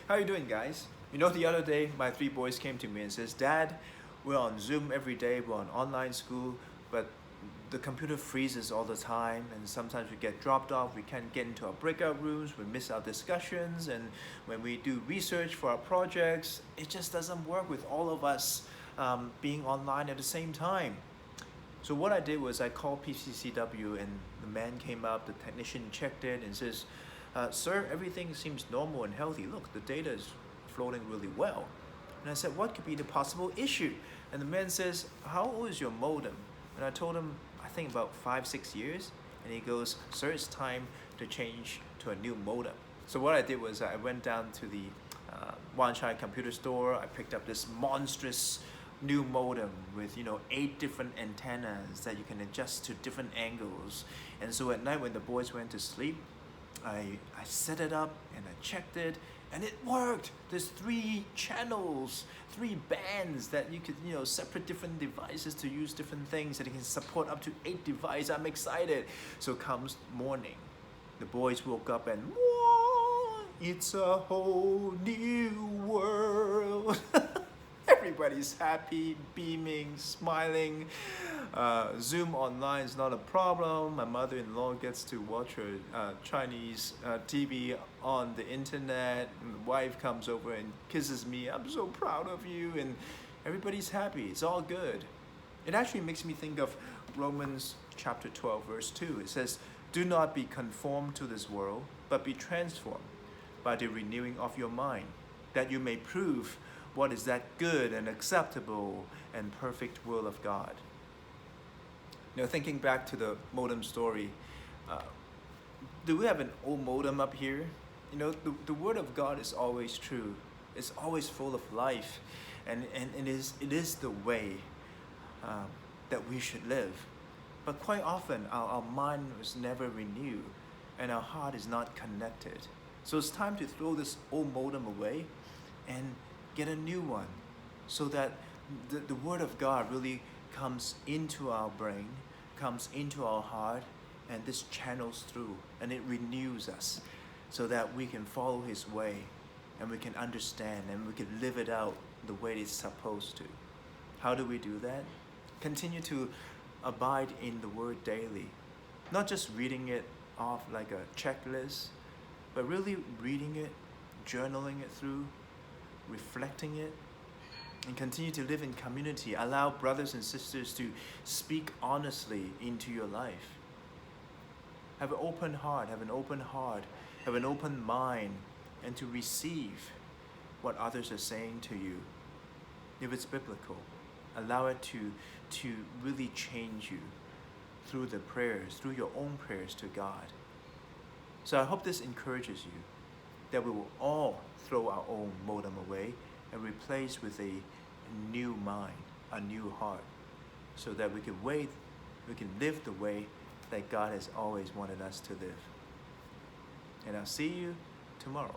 How you doing, guys? You know, the other day, my three boys came to me and says, Dad, we're on Zoom every day, we're on online school, but the computer freezes all the time, and sometimes we get dropped off, we can't get into our breakout rooms, we miss our discussions, and when we do research for our projects, it just doesn't work with all of us being online at the same time. So what I did was I called PCCW, and the man came up, the technician checked it and says, sir, everything seems normal and healthy. Look, the data is floating really well. And I said, what could be the possible issue? And the man says, how old is your modem? And I told him, I think about 5-6 years. And he goes, sir, it's time to change to a new modem. So what I did was I went down to the Wan Chai computer store. I picked up this monstrous new modem with 8 different antennas that you can adjust to different angles. And so at night when the boys went to sleep, I set it up and I checked it, and it worked. There's 3 channels, 3 bands that you could separate different devices to use different things, and it can support up to 8 devices. I'm excited. So comes morning, the boys woke up and whoa, it's a whole new world. Everybody's happy, beaming, smiling. Zoom online is not a problem. My mother-in-law gets to watch her Chinese TV on the internet. And the wife comes over and kisses me. I'm so proud of you. And everybody's happy. It's all good. It actually makes me think of Romans chapter 12, verse 2. It says, do not be conformed to this world, but be transformed by the renewing of your mind, that you may prove what is that good and acceptable and perfect will of God. Thinking back to the modem story, do we have an old modem up here? The word of God is always true. It's always full of life, and it is the way that we should live. But quite often our mind was never renewed and our heart is not connected. So it's time to throw this old modem away and get a new one, so that the word of God really comes into our brain, comes into our heart, and this channels through and it renews us so that we can follow his way and we can understand and we can live it out the way it's supposed to. How do we do that? Continue to abide in the word daily, not just reading it off like a checklist, but really reading it, journaling it through, reflecting it, and continue to live in community. Allow brothers and sisters to speak honestly into your life. Have an open heart, have an open mind, and to receive what others are saying to you. If it's biblical, allow it to really change you through the prayers, through your own prayers to God. So I hope this encourages you, that we will all throw our old modem away and replace with a new mind, a new heart, so that we can live the way that God has always wanted us to live. And I'll see you tomorrow.